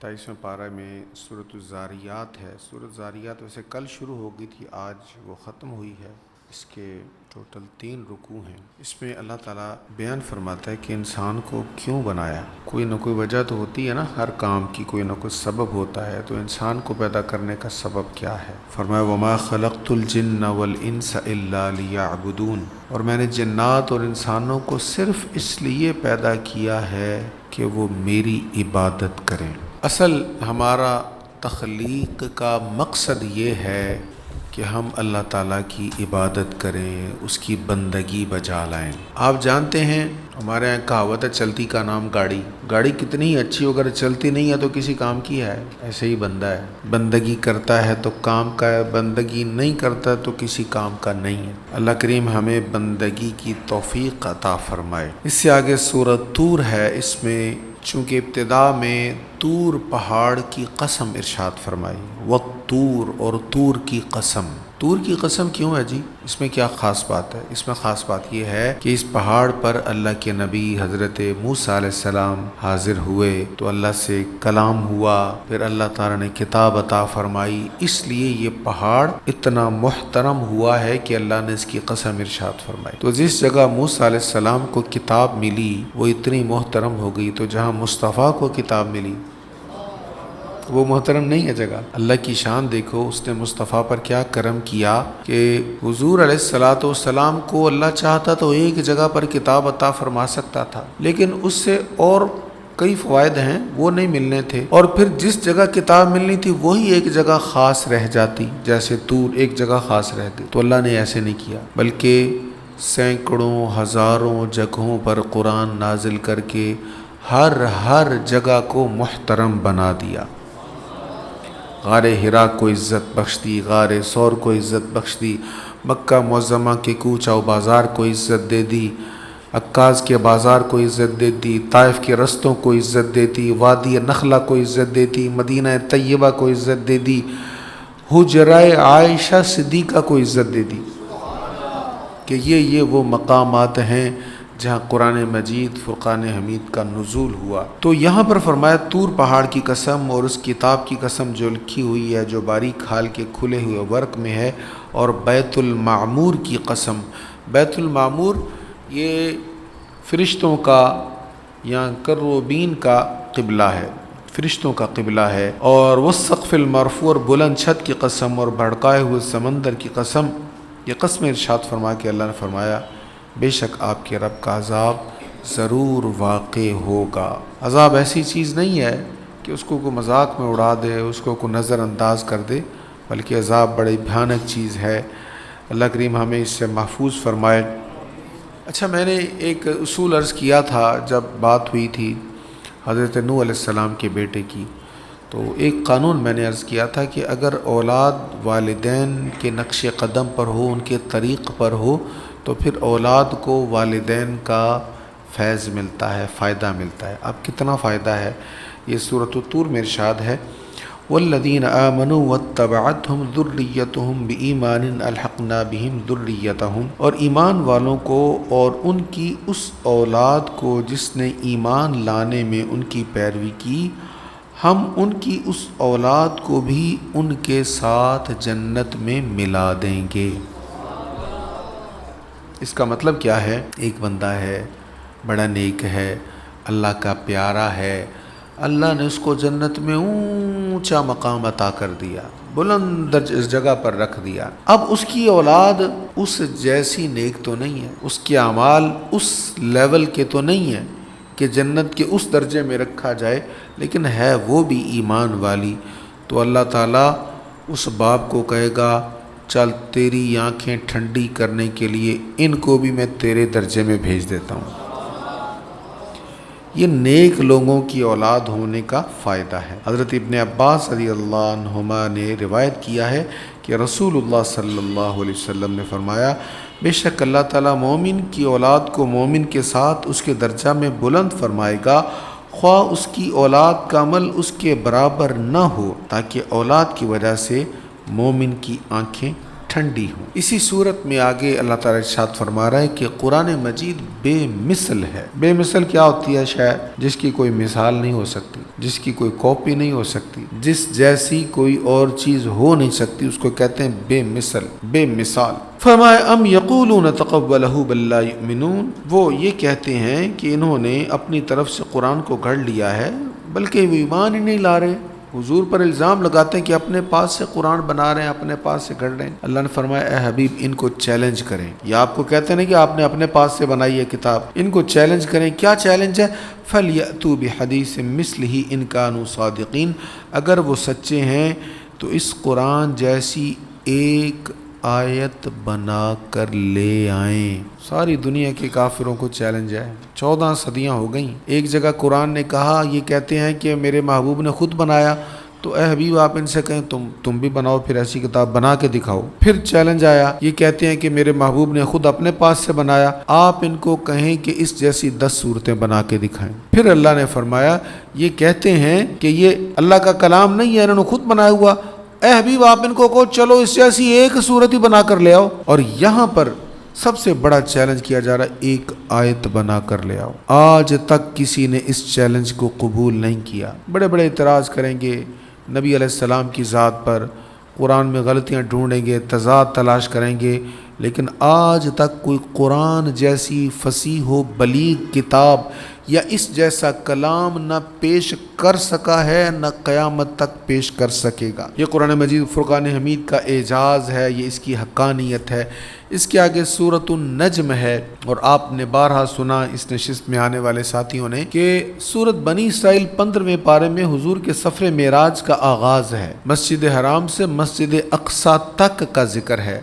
27ویں پارہ میں سورۃ الزاریات ہے۔ سورۃ زاریات ویسے کل شروع ہو گئی تھی، آج وہ ختم ہوئی ہے۔ اس کے ٹوٹل 3 رکوع ہیں۔ اس میں اللہ تعالیٰ بیان فرماتا ہے کہ انسان کو کیوں بنایا۔ کوئی نہ کوئی وجہ تو ہوتی ہے نا، ہر کام کی کوئی نہ کوئی سبب ہوتا ہے، تو انسان کو پیدا کرنے کا سبب کیا ہے؟ فرمایا وما خلقت الجن والانس الا لیعبدون، اور میں نے جنات اور انسانوں کو صرف اس لیے پیدا کیا ہے کہ وہ میری عبادت کریں۔ اصل ہمارا تخلیق کا مقصد یہ ہے کہ ہم اللہ تعالیٰ کی عبادت کریں، اس کی بندگی بجا لائیں۔ آپ جانتے ہیں ہمارے یہاں کہاوت ہے چلتی کا نام گاڑی۔ گاڑی کتنی ہی اچھی ہو، اگر چلتی نہیں ہے تو کسی کام کی ہے؟ ایسے ہی بندہ ہے، بندگی کرتا ہے تو کام کا ہے، بندگی نہیں کرتا تو کسی کام کا نہیں ہے۔ اللہ کریم ہمیں بندگی کی توفیق عطا فرمائے۔ اس سے آگے سورۃ طور ہے، اس میں چونکہ ابتدا میں طور پہاڑ کی قسم ارشاد فرمائی، والطور، اور طور کی قسم۔ طور کی قسم کیوں ہے جی؟ اس میں کیا خاص بات ہے؟ اس میں خاص بات یہ ہے کہ اس پہاڑ پر اللہ کے نبی حضرت موسیٰ علیہ السلام حاضر ہوئے تو اللہ سے کلام ہوا، پھر اللہ تعالیٰ نے کتاب عطا فرمائی، اس لیے یہ پہاڑ اتنا محترم ہوا ہے کہ اللہ نے اس کی قسم ارشاد فرمائی۔ تو جس جگہ موسیٰ علیہ السلام کو کتاب ملی وہ اتنی محترم ہو گئی، تو جہاں مصطفیٰ کو کتاب ملی وہ محترم نہیں ہے جگہ۔ اللہ کی شان دیکھو، اس نے مصطفیٰ پر کیا کرم کیا کہ حضور علیہ السلام کو اللہ چاہتا تو ایک جگہ پر کتاب عطا فرما سکتا تھا، لیکن اس سے اور کئی فوائد ہیں وہ نہیں ملنے تھے، اور پھر جس جگہ کتاب ملنی تھی وہی ایک جگہ خاص رہ جاتی، جیسے طور ایک جگہ خاص رہ گئی۔ تو اللہ نے ایسے نہیں کیا، بلکہ سینکڑوں ہزاروں جگہوں پر قرآن نازل کر کے ہر جگہ کو محترم بنا دیا۔ غار حرا کو عزت بخش دی، غار ثور کو عزت بخش دی، مکہ معظمہ کے کوچہ و بازار کو عزت دے دی، عکاظ کے بازار کو عزت دے دی، طائف کے رستوں کو عزت دے دی، وادی نخلہ کو عزت دے دی، مدینہ طیبہ کو عزت دے دی، حجرہ عائشہ صدیقہ کو عزت دے دی، کہ یہ وہ مقامات ہیں جہاں قرآن مجید فرقان حمید کا نزول ہوا۔ تو یہاں پر فرمایا طور پہاڑ کی قسم اور اس کتاب کی قسم جو لکھی ہوئی ہے، جو باریک حال کے کھلے ہوئے ورق میں ہے، اور بیت المعمور کی قسم۔ بیت المعمور یہ فرشتوں کا یا کروبین کا قبلہ ہے، فرشتوں کا قبلہ ہے، اور والسقف المرفوع، بلند چھت کی قسم، اور بھڑکائے ہوئے سمندر کی قسم۔ یہ قسم ارشاد فرما کے اللہ نے فرمایا بے شک آپ کے رب کا عذاب ضرور واقع ہوگا۔ عذاب ایسی چیز نہیں ہے کہ اس کو کوئی مذاق میں اڑا دے، اس کو کوئی نظر انداز کر دے، بلکہ عذاب بڑی بھیانک چیز ہے۔ اللہ کریم ہمیں اس سے محفوظ فرمائے۔ اچھا، میں نے ایک اصول عرض کیا تھا جب بات ہوئی تھی حضرت نوح علیہ السلام کے بیٹے کی، تو ایک قانون میں نے عرض کیا تھا کہ اگر اولاد والدین کے نقش قدم پر ہو، ان کے طریق پر ہو، تو پھر اولاد کو والدین کا فیض ملتا ہے، فائدہ ملتا ہے۔ اب کتنا فائدہ ہے؟ یہ سورۃ الطور میں ارشاد ہے والذین آمنوا واتبعتهم ذریتهم بایمان الحقنا بهم ذریتهم، اور ایمان والوں کو اور ان کی اس اولاد کو جس نے ایمان لانے میں ان کی پیروی کی، ہم ان کی اس اولاد کو بھی ان کے ساتھ جنت میں ملا دیں گے۔ اس کا مطلب کیا ہے؟ ایک بندہ ہے، بڑا نیک ہے، اللہ کا پیارا ہے، اللہ نے اس کو جنت میں اونچا مقام عطا کر دیا، بلند اس جگہ پر رکھ دیا۔ اب اس کی اولاد اس جیسی نیک تو نہیں ہے، اس کے اعمال اس لیول کے تو نہیں ہیں کہ جنت کے اس درجے میں رکھا جائے، لیکن ہے وہ بھی ایمان والی، تو اللہ تعالیٰ اس باپ کو کہے گا چل تیری آنکھیں ٹھنڈی کرنے کے لیے ان کو بھی میں تیرے درجے میں بھیج دیتا ہوں۔ یہ نیک لوگوں کی اولاد ہونے کا فائدہ ہے۔ حضرت ابن عباس رضی اللہ عنہما نے روایت کیا ہے کہ رسول اللہ صلی اللہ علیہ وسلم نے فرمایا بے شک اللہ تعالیٰ مومن کی اولاد کو مومن کے ساتھ اس کے درجہ میں بلند فرمائے گا، خواہ اس کی اولاد کا عمل اس کے برابر نہ ہو، تاکہ اولاد کی وجہ سے مومن کی آنکھیں ٹھنڈی ہوں۔ اسی صورت میں آگے اللہ تعالیٰ ارشاد فرما رہا ہے کہ قرآن مجید بے مثل ہے۔ بے مثل کیا ہوتی ہے؟ شاید جس کی کوئی مثال نہیں ہو سکتی، جس کی کوئی کاپی نہیں ہو سکتی، جس جیسی کوئی اور چیز ہو نہیں سکتی، اس کو کہتے ہیں بے مثل، بے مثال۔ فرمایا ام یقولون تقولہ بل لا یؤمنون، وہ یہ کہتے ہیں کہ انہوں نے اپنی طرف سے قرآن کو گھڑ لیا ہے بلکہ وہ ایمان ہی نہیں لا رہے۔ حضور پر الزام لگاتے ہیں کہ اپنے پاس سے قرآن بنا رہے ہیں، اپنے پاس سے گھڑ رہے ہیں۔ اللہ نے فرمایا اے حبیب ان کو چیلنج کریں۔ یہ آپ کو کہتے ہیں کہ آپ نے اپنے پاس سے بنائی ہے کتاب، ان کو چیلنج کریں۔ کیا چیلنج ہے؟ فَلْيَأْتُوا بِحَدِيثٍ مِثْلِهِ إِن كَانُوا صَادِقِينَ، اگر وہ سچے ہیں تو اس قرآن جیسی ایک آیت بنا کر لے آئیں۔ ساری دنیا کے کافروں کو چیلنج ہے۔ 14 صدیاں ہو گئیں، ایک جگہ قرآن نے کہا، یہ کہتے ہیں کہ میرے محبوب نے خود بنایا، تو اے حبیب آپ ان سے کہیں تم بھی بناؤ، پھر ایسی کتاب بنا کے دکھاؤ۔ پھر چیلنج آیا، یہ کہتے ہیں کہ میرے محبوب نے خود اپنے پاس سے بنایا، آپ ان کو کہیں کہ اس جیسی 10 صورتیں بنا کے دکھائیں۔ پھر اللہ نے فرمایا یہ کہتے ہیں کہ یہ اللہ کا کلام نہیں ہے، انہوں نے خود بنایا ہوا، اے حبیب آپ ان کو کہو چلو اس جیسی ایک صورت ہی بنا کر لے آؤ۔ اور یہاں پر سب سے بڑا چیلنج کیا جا رہا ہے، ایک آیت بنا کر لے آؤ۔ آج تک کسی نے اس چیلنج کو قبول نہیں کیا۔ بڑے بڑے اعتراض کریں گے نبی علیہ السلام کی ذات پر، قرآن میں غلطیاں ڈھونڈیں گے، تضاد تلاش کریں گے، لیکن آج تک کوئی قرآن جیسی فصیح و بلیغ کتاب یا اس جیسا کلام نہ پیش کر سکا ہے، نہ قیامت تک پیش کر سکے گا۔ یہ قرآن مجید فرقان حمید کا اعجاز ہے، یہ اس کی حقانیت ہے۔ اس کے آگے سورۃ النجم ہے، اور آپ نے بارہا سنا اس نشست میں آنے والے ساتھیوں نے کہ سورۃ بنی اسرائیل 15ویں پارے میں حضور کے سفر معراج کا آغاز ہے، مسجد حرام سے مسجد اقصی تک کا ذکر ہے،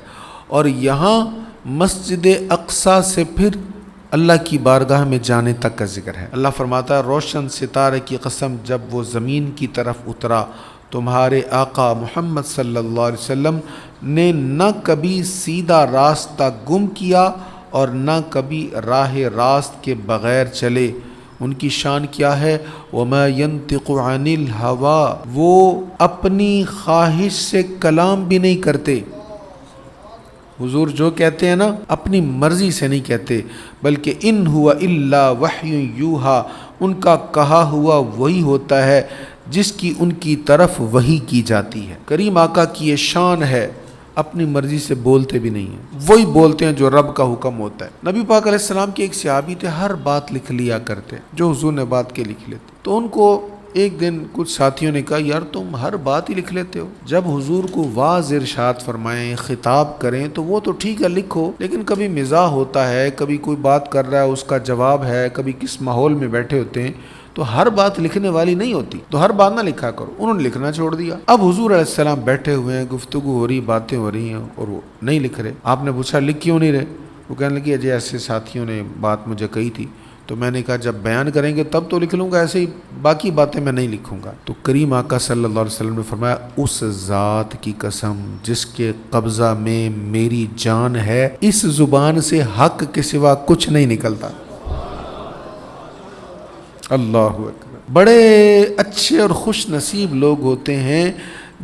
اور یہاں مسجد اقصی سے پھر اللہ کی بارگاہ میں جانے تک کا ذکر ہے۔ اللہ فرماتا ہے روشن ستارے کی قسم جب وہ زمین کی طرف اترا، تمہارے آقا محمد صلی اللہ علیہ وسلم نے نہ کبھی سیدھا راستہ گم کیا اور نہ کبھی راہ راست کے بغیر چلے۔ ان کی شان کیا ہے؟ وَمَا يَنْطِقُ عَنِ الْهَوَىٰ، وہ اپنی خواہش سے کلام بھی نہیں کرتے۔ حضور جو کہتے ہیں نا اپنی مرضی سے نہیں کہتے، بلکہ ان ہوا الا وحی یوحا، ان کا کہا ہوا وہی ہوتا ہے جس کی ان کی طرف وحی کی جاتی ہے۔ کریم آقا کی یہ شان ہے، اپنی مرضی سے بولتے بھی نہیں ہیں، وہی بولتے ہیں جو رب کا حکم ہوتا ہے۔ نبی پاک علیہ السلام کے ایک صحابی تھے، ہر بات لکھ لیا کرتے، جو حضور نے بات کے لکھ لیتے۔ تو ان کو ایک دن کچھ ساتھیوں نے کہا یار تم ہر بات ہی لکھ لیتے ہو، جب حضور کو واضح ارشاد فرمائیں، خطاب کریں تو وہ تو ٹھیک ہے لکھو، لیکن کبھی مزاح ہوتا ہے، کبھی کوئی بات کر رہا ہے اس کا جواب ہے، کبھی کس ماحول میں بیٹھے ہوتے ہیں، تو ہر بات لکھنے والی نہیں ہوتی، تو ہر بات نہ لکھا کرو۔ انہوں نے لکھنا چھوڑ دیا۔ اب حضور علیہ السلام بیٹھے ہوئے ہیں، گفتگو ہو رہی، باتیں ہو رہی ہیں، اور وہ نہیں لکھ رہے۔ آپ نے پوچھا لکھ کیوں نہیں رہے؟ وہ کہنے لگے اجے ایسے ساتھیوں نے بات مجھے کہی تھی، تو میں نے کہا جب بیان کریں گے تب تو لکھ لوں گا، ایسے ہی باقی باتیں میں نہیں لکھوں گا۔ تو کریم آقا صلی اللہ علیہ وسلم نے فرمایا اس ذات کی قسم جس کے قبضہ میں میری جان ہے، اس زبان سے حق کے سوا کچھ نہیں نکلتا۔ اللہ اکبر۔ بڑے اچھے اور خوش نصیب لوگ ہوتے ہیں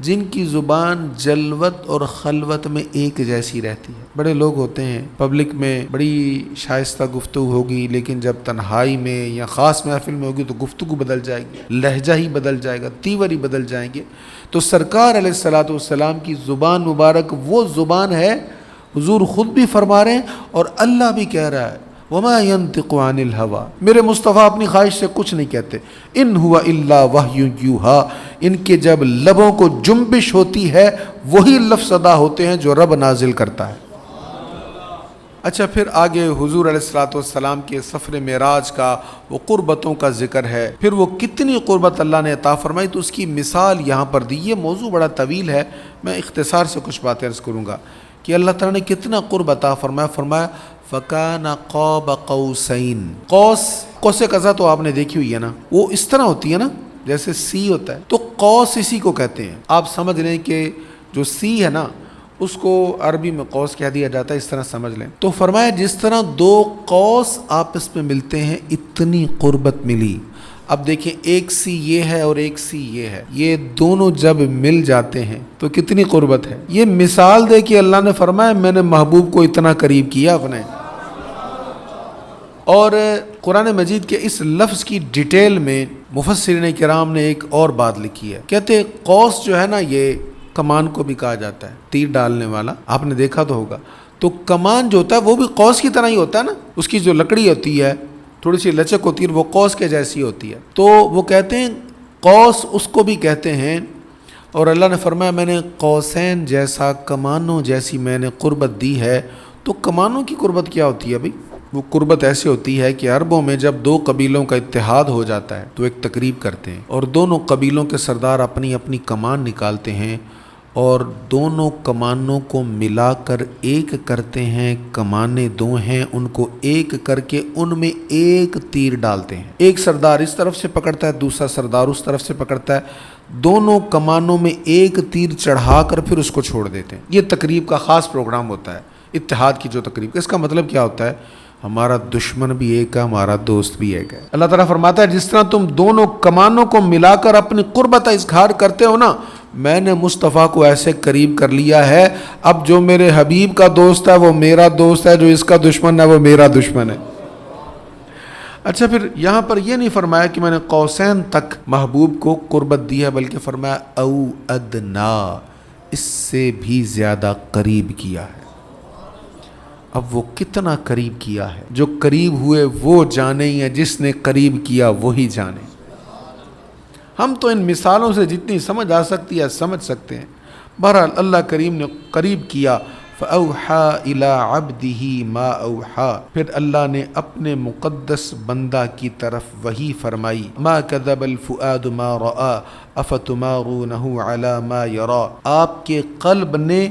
جن کی زبان جلوت اور خلوت میں ایک جیسی رہتی ہے۔ بڑے لوگ ہوتے ہیں پبلک میں بڑی شائستہ گفتگو ہوگی، لیکن جب تنہائی میں یا خاص محفل میں ہوگی تو گفتگو بدل جائے گی، لہجہ ہی بدل جائے گا، تیور ہی بدل جائیں گے۔ تو سرکار علیہ الصلوۃ والسلام کی زبان مبارک وہ زبان ہے، حضور خود بھی فرما رہے ہیں اور اللہ بھی کہہ رہا ہے وَمَا يَنْطِقُ عَنِ الْهَوَىٰ، میرے مصطفیٰ اپنی خواہش سے کچھ نہیں کہتے، ان ہوا الا وحی یوحا، ان کے جب لبوں کو جنبش ہوتی ہے وہی لفظ ادا ہوتے ہیں جو رب نازل کرتا ہے۔ اچھا پھر آگے حضور علیہ الصلوۃ والسلام کے سفر معراج کا وہ قربتوں کا ذکر ہے، پھر وہ کتنی قربت اللہ نے عطا فرمائی تو اس کی مثال یہاں پر دی۔ یہ موضوع بڑا طویل ہے، میں اختصار سے کچھ باتیں عرض کروں گا کہ اللہ تعالیٰ نے کتنا قرب عطا فرمایا۔ فرمایا فَكَانَ قَابَ قَوْسَيْن، قوس قزح تو آپ نے دیکھی ہوئی ہے نا، وہ اس طرح ہوتی ہے نا جیسے سی ہوتا ہے، تو قوس اسی کو کہتے ہیں۔ آپ سمجھ لیں کہ جو سی ہے نا اس کو عربی میں قوس کہہ دیا جاتا ہے، اس طرح سمجھ لیں۔ تو فرمایا جس طرح دو قوس آپس میں ملتے ہیں اتنی قربت ملی۔ اب دیکھیں ایک سی یہ ہے اور ایک سی یہ ہے، یہ دونوں جب مل جاتے ہیں تو کتنی قربت ہے۔ یہ مثال دے کہ اللہ نے فرمایا میں نے محبوب کو اتنا قریب کیا اپنے۔ اور قرآن مجید کے اس لفظ کی ڈیٹیل میں مفسرین کرام نے ایک اور بات لکھی ہے، کہتے قوس جو ہے نا، یہ کمان کو بھی کہا جاتا ہے، تیر ڈالنے والا، آپ نے دیکھا تو ہوگا۔ تو کمان جو ہوتا ہے وہ بھی قوس کی طرح ہی ہوتا ہے نا، اس کی جو لکڑی ہوتی ہے تھوڑی سی لچک ہوتی ہے، وہ قوس کے جیسی ہوتی ہے، تو وہ کہتے ہیں قوس اس کو بھی کہتے ہیں۔ اور اللہ نے فرمایا میں نے قوسین جیسا، کمانوں جیسی میں نے قربت دی ہے۔ تو کمانوں کی قربت کیا ہوتی ہے بھائی؟ وہ قربت ایسے ہوتی ہے کہ عربوں میں جب دو قبیلوں کا اتحاد ہو جاتا ہے تو ایک تقریب کرتے ہیں، اور دونوں قبیلوں کے سردار اپنی اپنی کمان نکالتے ہیں اور دونوں کمانوں کو ملا کر ایک کرتے ہیں۔ کمانیں دو ہیں، ان کو ایک کر کے ان میں ایک تیر ڈالتے ہیں۔ ایک سردار اس طرف سے پکڑتا ہے، دوسرا سردار اس طرف سے پکڑتا ہے، دونوں کمانوں میں ایک تیر چڑھا کر پھر اس کو چھوڑ دیتے ہیں۔ یہ تقریب کا خاص پروگرام ہوتا ہے، اتحاد کی جو تقریب۔ اس کا مطلب کیا ہوتا ہے؟ ہمارا دشمن بھی ایک ہے، ہمارا دوست بھی ایک ہے۔ اللہ تعالیٰ فرماتا ہے جس طرح تم دونوں کمانوں کو ملا کر اپنی قربت اظہار کرتے ہو نا، میں نے مصطفیٰ کو ایسے قریب کر لیا ہے، اب جو میرے حبیب کا دوست ہے وہ میرا دوست ہے، جو اس کا دشمن ہے وہ میرا دشمن ہے۔ اچھا، پھر یہاں پر یہ نہیں فرمایا کہ میں نے قوسین تک محبوب کو قربت دی ہے، بلکہ فرمایا او ادنا، اس سے بھی زیادہ قریب کیا ہے۔ اب وہ کتنا قریب کیا ہے؟ جو قریب ہوئے وہ جانے، یا جس نے قریب کیا وہی جانے۔ ہم تو ان مثالوں سے جتنی سمجھ آ سکتی ہے سمجھ سکتے ہیں۔ بہرحال اللہ کریم نے قریب کیا، فَأَوْحَى إِلَىٰ عَبْدِهِ مَا أَوْحَى، پھر اللہ نے اپنے مقدس بندہ کی طرف وحی فرمائی۔ مَا كَذَبَ الْفُؤَادُ مَا رَآ أَفَتُمَارُونَهُ عَلَىٰ مَا يَرَىٰ، آپ کے قلب نے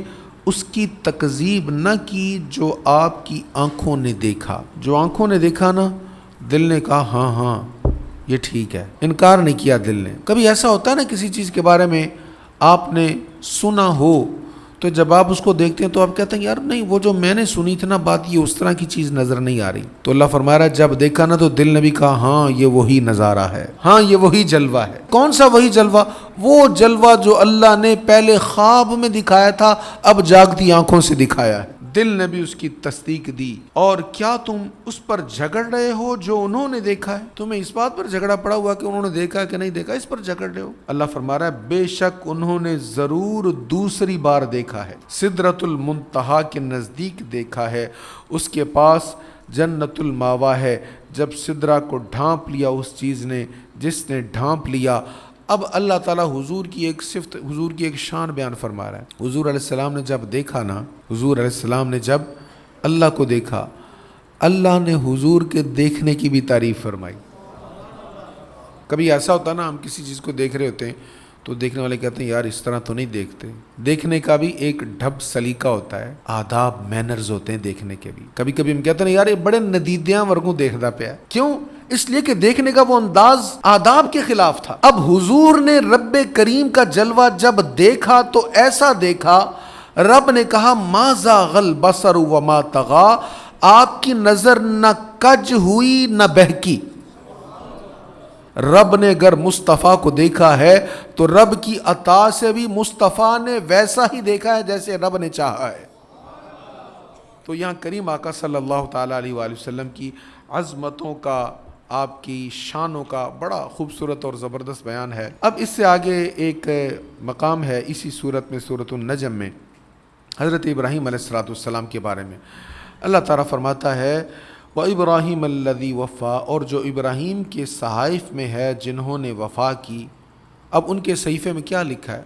اس کی تکذیب نہ کی جو آپ کی آنکھوں نے دیکھا۔ جو آنکھوں نے دیکھا نا، دل نے کہا ہاں ہاں یہ ٹھیک ہے، انکار نہیں کیا دل نے۔ کبھی ایسا ہوتا ہے نا کسی چیز کے بارے میں آپ نے سنا ہو، تو جب آپ اس کو دیکھتے ہیں تو آپ کہتے ہیں یار نہیں، وہ جو میں نے سنی تھی نا بات، یہ اس طرح کی چیز نظر نہیں آ رہی۔ تو اللہ فرما رہا ہے جب دیکھا نا تو دل نے بھی کہا ہاں یہ وہی نظارہ ہے، ہاں یہ وہی جلوہ ہے۔ کون سا وہی جلوہ؟ وہ جلوہ جو اللہ نے پہلے خواب میں دکھایا تھا، اب جاگتی آنکھوں سے دکھایا ہے۔ دل نے بھی اس کی تصدیق دی۔ اور کیا تم اس پر جھگڑ رہے ہو جو انہوں نے دیکھا ہے؟ تمہیں اس بات پر جھگڑا پڑا ہوا کہ انہوں نے دیکھا کہ نہیں دیکھا، اس پر جھگڑ رہے ہو؟ اللہ فرما رہا ہے بے شک انہوں نے ضرور دوسری بار دیکھا ہے، سدرۃ المنتہا کے نزدیک دیکھا ہے، اس کے پاس جنت الماوا ہے۔ جب سدرہ کو ڈھانپ لیا اس چیز نے جس نے ڈھانپ لیا، اب اللہ تعالیٰ حضور کی ایک صفت، حضور کی ایک شان بیان فرما رہا ہے۔ حضور علیہ السلام نے جب دیکھا نا، حضور علیہ السلام نے جب اللہ کو دیکھا، اللہ نے حضور کے دیکھنے کی بھی تعریف فرمائی۔ کبھی ایسا ہوتا نا، ہم کسی چیز کو دیکھ رہے ہوتے ہیں تو دیکھنے والے کہتے ہیں یار اس طرح تو نہیں دیکھتے۔ دیکھنے کا بھی ایک ڈھب سلیقہ ہوتا ہے، آداب مینرز ہوتے ہیں دیکھنے کے بھی۔ کبھی کبھی ہم کہتے ہیں یار یہ بڑے ندیدیاں ورگوں دیکھدا پیا، کیوں؟ اس لیے کہ دیکھنے کا وہ انداز آداب کے خلاف تھا۔ اب حضور نے رب کریم کا جلوہ جب دیکھا تو ایسا دیکھا، رب نے کہا ما زاغ البصر وما طغى، آپ کی نظر نہ کج ہوئی نہ بہکی۔ رب نے اگر مصطفیٰ کو دیکھا ہے تو رب کی عطا سے بھی مصطفیٰ نے ویسا ہی دیکھا ہے جیسے رب نے چاہا ہے۔ تو یہاں کریم آقا صلی اللہ تعالیٰ علیہ وآلہ وسلم کی عظمتوں کا، آپ کی شانوں کا بڑا خوبصورت اور زبردست بیان ہے۔ اب اس سے آگے ایک مقام ہے اسی صورت میں، سورۃ النجم میں، حضرت ابراہیم علیہ السلام کے بارے میں اللہ تعالیٰ فرماتا ہے وَإِبْرَاهِيمَ الَّذِي وَفَّى، اور جو ابراہیم کے صحائف میں ہے جنہوں نے وفا کی۔ اب ان کے صحیفے میں کیا لکھا ہے؟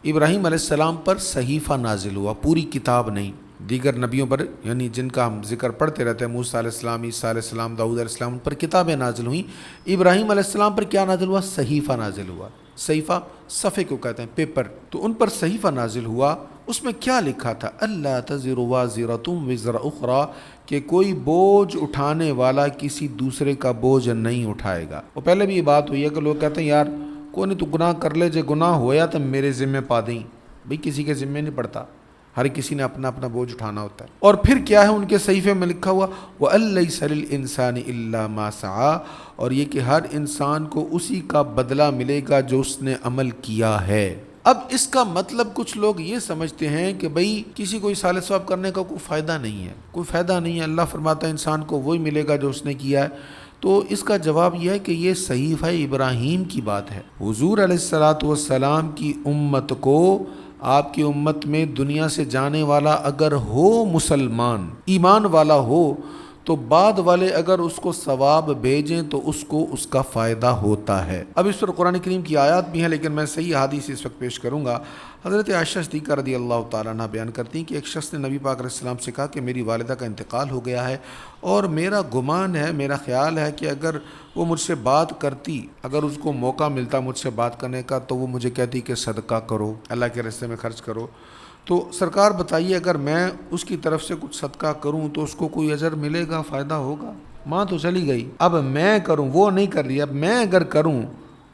ابراہیم علیہ السلام پر صحیفہ نازل ہوا، پوری کتاب نہیں۔ دیگر نبیوں پر، یعنی جن کا ہم ذکر پڑھتے رہتے ہیں، موسیٰ علیہ السلام، عیسیٰ علیہ السلام، داؤد علیہ السلام، ان پر کتابیں نازل ہوئیں۔ ابراہیم علیہ السلام پر کیا نازل ہوا؟ صحیفہ نازل ہوا۔ صحیفہ صفحے کو کہتے ہیں، پیپر۔ تو ان پر صحیفہ نازل ہوا، اس میں کیا لکھا تھا؟ اللہ تزر وازرۃ وزر اخری، کہ کوئی بوجھ اٹھانے والا کسی دوسرے کا بوجھ نہیں اٹھائے گا۔ وہ پہلے بھی یہ بات ہوئی ہے کہ لوگ کہتے ہیں یار کوئی نہیں، تو گناہ کر لے، جو گناہ ہویا تو میرے ذمہ پا دیں۔ بھئی کسی کے ذمہ نہیں پڑتا، ہر کسی نے اپنا اپنا بوجھ اٹھانا ہوتا ہے۔ اور پھر کیا ہے ان کے صحیفے میں لکھا ہوا وَأَن لَيْسَ لِلْإِنسَانِ إِلَّا مَا سَعَىٰ، اور یہ کہ ہر انسان کو اسی کا بدلہ ملے گا جو اس نے عمل کیا ہے۔ اب اس کا مطلب کچھ لوگ یہ سمجھتے ہیں کہ بھئی کسی کو اصالہ ثواب کرنے کا کوئی فائدہ نہیں ہے، کوئی فائدہ نہیں ہے، اللہ فرماتا ہے انسان کو وہی ملے گا جو اس نے کیا ہے۔ تو اس کا جواب یہ ہے کہ یہ صحیفہ ابراہیم کی بات ہے۔ حضور علیہ الصلوۃ والسلام کی امت کو، آپ کی امت میں دنیا سے جانے والا اگر ہو مسلمان، ایمان والا ہو، تو بعد والے اگر اس کو ثواب بھیجیں تو اس کو اس کا فائدہ ہوتا ہے۔ اب اس پر قرآن کریم کی آیات بھی ہیں، لیکن میں صحیح حدیث اس وقت پیش کروں گا۔ حضرت عائشہ صدیقہ رضی اللہ تعالیٰ عنہ بیان کرتی ہیں کہ ایک شخص نے نبی پاک علیہ السلام سے کہا کہ میری والدہ کا انتقال ہو گیا ہے، اور میرا گمان ہے، میرا خیال ہے کہ اگر وہ مجھ سے بات کرتی، اگر اس کو موقع ملتا مجھ سے بات کرنے کا، تو وہ مجھے کہتی کہ صدقہ کرو، اللہ کے راستے میں خرچ کرو۔ تو سرکار بتائیے اگر میں اس کی طرف سے کچھ صدقہ کروں تو اس کو کوئی اجر ملے گا، فائدہ ہوگا؟ ماں تو چلی گئی، اب میں کروں، وہ نہیں کر رہی، اب میں اگر کروں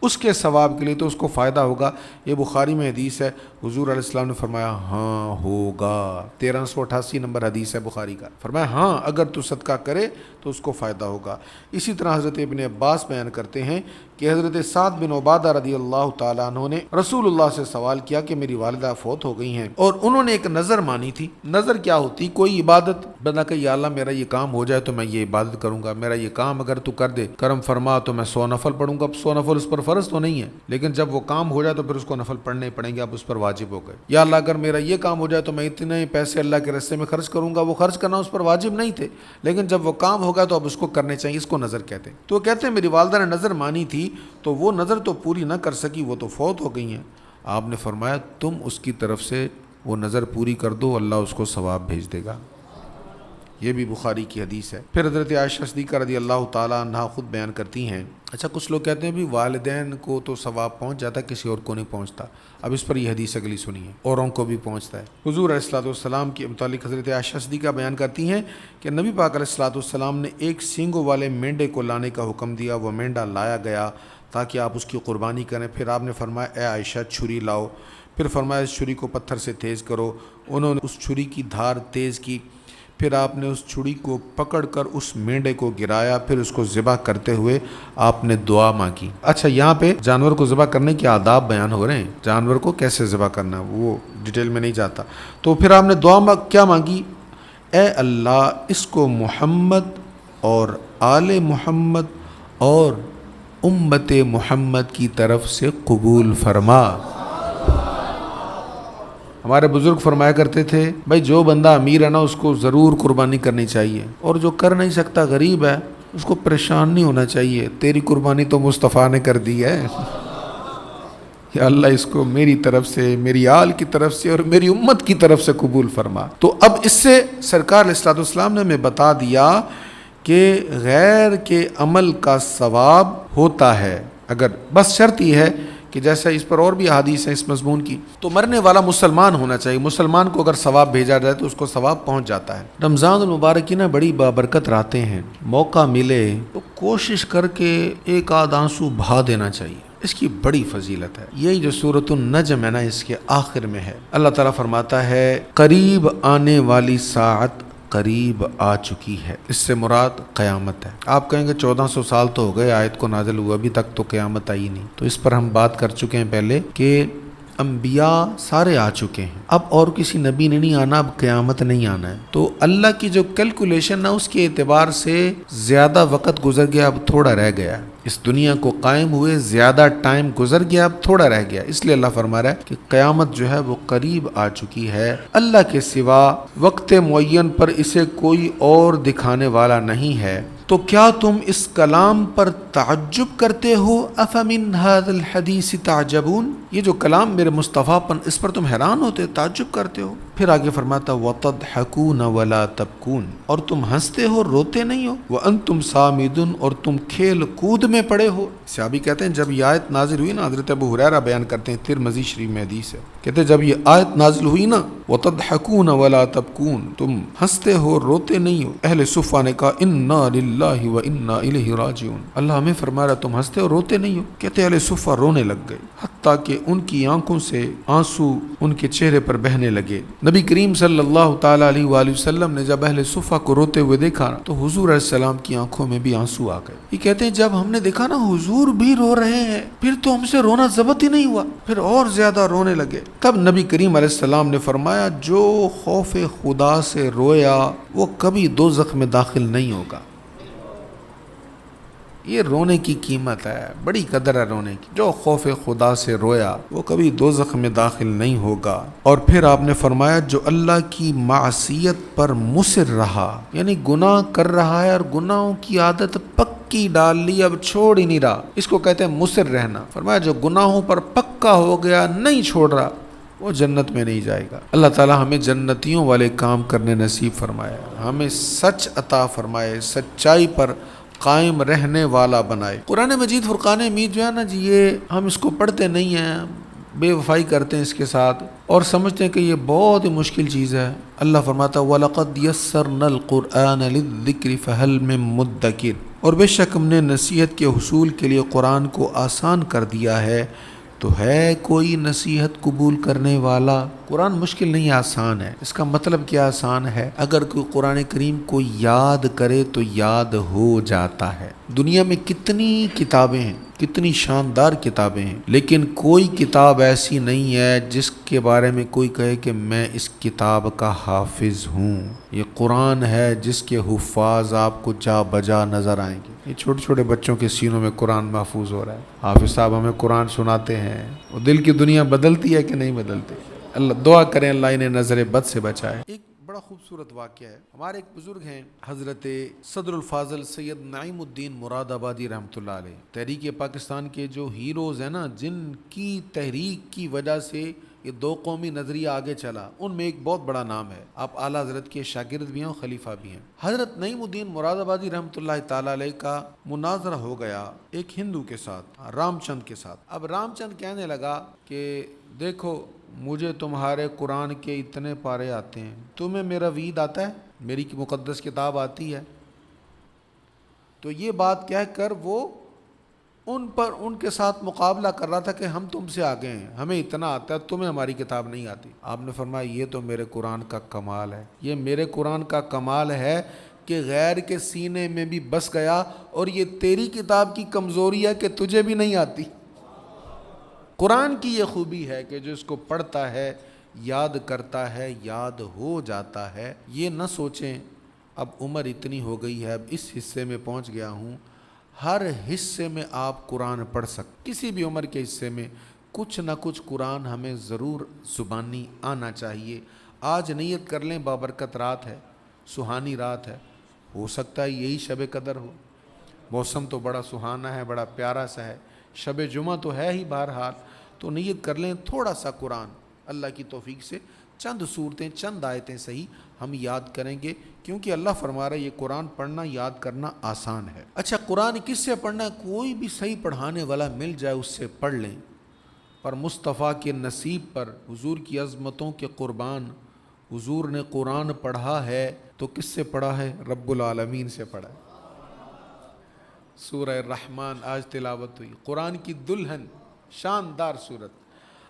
اس کے ثواب کے لیے تو اس کو فائدہ ہوگا۔ یہ بخاری میں حدیث ہے، حضور علیہ السلام نے فرمایا ہاں ہوگا، 1388 نمبر حدیث ہے بخاری کا، فرمایا ہاں اگر تو صدقہ کرے تو اس کو فائدہ ہوگا۔ اسی طرح حضرت ابن عباس بیان کرتے ہیں کہ حضرت سعد بن عبادہ رضی اللہ تعالیٰ عنہ نے رسول اللہ سے سوال کیا کہ میری والدہ فوت ہو گئی ہیں، اور انہوں نے ایک نظر مانی تھی۔ نظر کیا ہوتی؟ کوئی عبادت، بندہ کہ یا اللہ میرا یہ کام ہو جائے تو میں یہ عبادت کروں گا، میرا یہ کام اگر تو کر دے، کرم فرما تو میں 100 نفل پڑھوں گا۔ اب 100 نفل اس پر فرض تو نہیں ہے، لیکن جب وہ کام ہو جائے تو پھر اس کو نفل پڑھنے پڑیں گے، اب اس پر واجب ہو گئے۔ یا اللہ اگر میرا یہ کام ہو جائے تو میں اتنے پیسے اللہ کے راستے میں خرچ کروں گا۔ وہ خرچ کرنا اس پر واجب نہیں تھے، لیکن جب وہ کام ہوگا تو اب اس کو کرنے چاہیے، اس کو نظر کہتے ہیں۔ تو وہ کہتے ہیں میری والدہ نے نظر مانی تھی، تو وہ نظر تو پوری نہ کر سکی، وہ تو فوت ہو گئی ہیں۔ آپ نے فرمایا تم اس کی طرف سے وہ نظر پوری کر دو، اللہ اس کو ثواب بھیج دے گا۔ یہ بھی بخاری کی حدیث ہے۔ پھر حضرت عائشہ صدیقہ رضی اللہ تعالیٰ عنہ خود بیان کرتی ہیں، اچھا کچھ لوگ کہتے ہیں بھی والدین کو تو ثواب پہنچ جاتا ہے، کسی اور کو نہیں پہنچتا۔ اب اس پر یہ حدیث اگلی سنیے، اوروں کو بھی پہنچتا ہے۔ حضور علیہ الصلوۃ والسلام کے متعلق حضرت عائشہ صدیقہ بیان کرتی ہیں کہ نبی پاک علیہ الصلوۃ والسلام نے ایک سینگوں والے مینڈے کو لانے کا حکم دیا، وہ مینڈا لایا گیا تاکہ آپ اس کی قربانی کریں۔ پھر آپ نے فرمایا اے عائشہ چھری لاؤ، پھر فرمایا اس چھری کو پتھر سے تیز کرو۔ انہوں نے اس چھری کی دھار تیز کی، پھر آپ نے اس چھری کو پکڑ کر اس مینڈے کو گرایا، پھر اس کو ذبح کرتے ہوئے آپ نے دعا مانگی۔ اچھا یہاں پہ جانور کو ذبح کرنے کے آداب بیان ہو رہے ہیں، جانور کو کیسے ذبح کرنا وہ ڈیٹیل میں نہیں جاتا۔ تو پھر آپ نے دعا کیا مانگی؟ اے اللہ اس کو محمد اور آل محمد اور امت محمد کی طرف سے قبول فرما۔ ہمارے بزرگ فرمایا کرتے تھے بھائی جو بندہ امیر ہے نا اس کو ضرور قربانی کرنی چاہیے، اور جو کر نہیں سکتا غریب ہے اس کو پریشان نہیں ہونا چاہیے، تیری قربانی تو مصطفیٰ نے کر دی ہے، یا اللہ اس کو میری طرف سے، میری آل کی طرف سے اور میری امت کی طرف سے قبول فرما۔ تو اب اس سے سرکار علیہ الصلوۃ والسلام نے ہمیں بتا دیا کہ غیر کے عمل کا ثواب ہوتا ہے، اگر بس شرط یہ ہے کہ جیسا اس پر اور بھی احادیث ہیں اس مضمون کی، تو مرنے والا مسلمان ہونا چاہیے، مسلمان کو اگر ثواب بھیجا جائے تو اس کو ثواب پہنچ جاتا ہے۔ رمضان المبارک کی نا بڑی بابرکت راتیں ہیں، موقع ملے تو کوشش کر کے ایک آدھ آنسو بہا دینا چاہیے، اس کی بڑی فضیلت ہے۔ یہی جو سورۃ النجم ہے نا اس کے آخر میں ہے، اللہ تعالیٰ فرماتا ہے قریب آنے والی ساعت قریب آ چکی ہے، اس سے مراد قیامت ہے۔ آپ کہیں گے 1400 سال تو ہو گئے آیت کو نازل ہوا، ابھی تک تو قیامت آئی نہیں، تو اس پر ہم بات کر چکے ہیں پہلے کہ انبیاء سارے آ چکے ہیں، اب اور کسی نبی نے نہیں آنا، اب قیامت نہیں آنا ہے۔ تو اللہ کی جو کیلکولیشن ہے اس کے اعتبار سے زیادہ وقت گزر گیا، اب تھوڑا رہ گیا، اس دنیا کو قائم ہوئے زیادہ ٹائم گزر گیا، اب تھوڑا رہ گیا، اس لیے اللہ فرما رہا ہے کہ قیامت جو ہے وہ قریب آ چکی ہے۔ اللہ کے سوا وقت معین پر اسے کوئی اور دکھانے والا نہیں ہے، تو کیا تم اس کلام پر تعجب کرتے ہو؟ افمن ھذا الحدیث تعجبون، یہ جو کلام میرے مصطفیٰ پر، اس پر تم حیران ہوتے، تعجب کرتے ہو؟ پھر آگے فرماتا وَتَضْحَكُونَ وَلَا تَبْكُونَ، اور تم ہنستے ہو روتے نہیں ہو، وَأَنْتُمْ سَامِدُونَ، اور تم کھیل کود میں پڑے ہو۔ صحابی کہتے ہیں جب یہ آیت نازل ہوئی نا، حضرت ابو ہریرہ بیان کرتے ہیں ترمذی شریف میں حدیث ہے، کہتے ہیں جب یہ آیت نازل ہوئی نا وَتَضْحَكُونَ وَلَا تَبْكُونَ، تم ہنستے ہو روتے نہیں ہو، اہل صفہ نے کہا اِنَّا لِلَّهِ وَإِنَّا إِلَيْهِ رَاجِعُونَ، اللہ ہمیں فرما رہا تم ہنستے ہو روتے نہیں ہو، کہتے اہل صفہ رونے لگ گئے، تاکہ ان کی آنکھوں سے آنسو ان کے چہرے پر بہنے لگے۔ نبی کریم صلی اللہ تعالی علیہ وآلہ وسلم نے جب اہل صفہ کو روتے ہوئے دیکھا تو حضور علیہ السلام کی آنکھوں میں بھی آنسو آ گئے۔ یہ کہتے ہیں جب ہم نے دیکھا نا حضور بھی رو رہے ہیں، پھر تو ہم سے رونا ضبط ہی نہیں ہوا، پھر اور زیادہ رونے لگے۔ تب نبی کریم علیہ السلام نے فرمایا جو خوف خدا سے رویا وہ کبھی دوزخ میں داخل نہیں ہوگا۔ یہ رونے کی قیمت ہے، بڑی قدر ہے رونے کی۔ جو خوف خدا سے رویا وہ کبھی دوزخ میں داخل نہیں ہوگا۔ اور پھر آپ نے فرمایا جو اللہ کی معصیت پر مصر رہا، یعنی گناہ کر رہا ہے اور گناہوں کی عادت پکی ڈال لی، اب چھوڑ ہی نہیں رہا، اس کو کہتے ہیں مصر رہنا۔ فرمایا جو گناہوں پر پکا ہو گیا، نہیں چھوڑ رہا، وہ جنت میں نہیں جائے گا۔ اللہ تعالی ہمیں جنتیوں والے کام کرنے نصیب فرمائے، ہمیں سچ عطا فرمائے، سچائی پر قائم رہنے والا بنائے۔ قرآن مجید فرقان حمید جو ہے نا جی، یہ ہم اس کو پڑھتے نہیں ہیں، بے وفائی کرتے ہیں اس کے ساتھ اور سمجھتے ہیں کہ یہ بہت ہی مشکل چیز ہے۔ اللہ فرماتا ہے وَلَقَدْ يَسَّرْنَا الْقُرْآنَ لِلذِّكْرِ فَهَلْ مِن مُدَّكِرٍ، اور بے شک ہم نے نصیحت کے حصول کے لیے قرآن کو آسان کر دیا ہے، تو ہے کوئی نصیحت قبول کرنے والا؟ قرآن مشکل نہیں، آسان ہے۔ اس کا مطلب کیا آسان ہے؟ اگر کوئی قرآن کریم کو یاد کرے تو یاد ہو جاتا ہے۔ دنیا میں کتنی کتابیں ہیں، کتنی شاندار کتابیں ہیں، لیکن کوئی کتاب ایسی نہیں ہے جس کے بارے میں کوئی کہے کہ میں اس کتاب کا حافظ ہوں۔ یہ قرآن ہے جس کے حفاظ آپ کو جا بجا نظر آئیں گے۔ یہ چھوٹے چھوٹے بچوں کے سینوں میں قرآن محفوظ ہو رہا ہے۔ حافظ صاحب ہمیں قرآن سناتے ہیں، وہ دل کی دنیا بدلتی ہے کہ نہیں بدلتی؟ اللہ دعا کریں اللہ انہیں نظر بد سے بچائے۔ ایک بڑا خوبصورت واقعہ ہے، ہمارے ایک بزرگ ہیں حضرت صدر الفاضل سید نعیم الدین مراد آبادی رحمۃ اللہ علیہ، تحریک پاکستان کے جو ہیروز ہیں نا، جن کی تحریک کی وجہ سے یہ دو قومی نظریہ آگے چلا، ان میں ایک بہت بڑا نام ہے۔ آپ اعلیٰ حضرت کے شاگرد بھی ہیں اور خلیفہ بھی ہیں۔ حضرت نعیم الدین مراد آبادی رحمۃ اللہ تعالی علیہ کا مناظرہ ہو گیا ایک ہندو کے ساتھ، رام چند کے ساتھ۔ اب رام چند کہنے لگا کہ دیکھو مجھے تمہارے قرآن کے اتنے پارے آتے ہیں، تمہیں میرا وید آتا ہے، میری مقدس کتاب آتی ہے؟ تو یہ بات کہہ کر وہ ان کے ساتھ مقابلہ کر رہا تھا کہ ہم تم سے آگے ہیں، ہمیں اتنا آتا ہے، تمہیں ہماری کتاب نہیں آتی۔ آپ نے فرمایا یہ تو میرے قرآن کا کمال ہے، یہ میرے قرآن کا کمال ہے کہ غیر کے سینے میں بھی بس گیا، اور یہ تیری کتاب کی کمزوری ہے کہ تجھے بھی نہیں آتی۔ قرآن کی یہ خوبی ہے کہ جو اس کو پڑھتا ہے، یاد کرتا ہے، یاد ہو جاتا ہے۔ یہ نہ سوچیں اب عمر اتنی ہو گئی ہے، اب اس حصے میں پہنچ گیا ہوں۔ ہر حصے میں آپ قرآن پڑھ سکتے، کسی بھی عمر کے حصے میں کچھ نہ کچھ قرآن ہمیں ضرور زبانی آنا چاہیے۔ آج نیت کر لیں بابرکت رات ہے، سہانی رات ہے، ہو سکتا ہے یہی شب قدر ہو، موسم تو بڑا سہانا ہے، بڑا پیارا سا ہے، شب جمعہ تو ہے ہی بہرحال، تو نیت کر لیں تھوڑا سا قرآن اللہ کی توفیق سے، چند صورتیں، چند آیتیں صحیح ہم یاد کریں گے، کیونکہ اللہ فرما رہا ہے یہ قرآن پڑھنا یاد کرنا آسان ہے۔ اچھا قرآن کس سے پڑھنا ہے؟ کوئی بھی صحیح پڑھانے والا مل جائے اس سے پڑھ لیں، پر مصطفیٰ کے نصیب پر، حضور کی عظمتوں کے قربان، حضور نے قرآن پڑھا ہے تو کس سے پڑھا ہے؟ رب العالمین سے پڑھا ہے۔ سورہ الرحمن آج تلاوت ہوئی، قرآن کی دلہن، شاندار سورت۔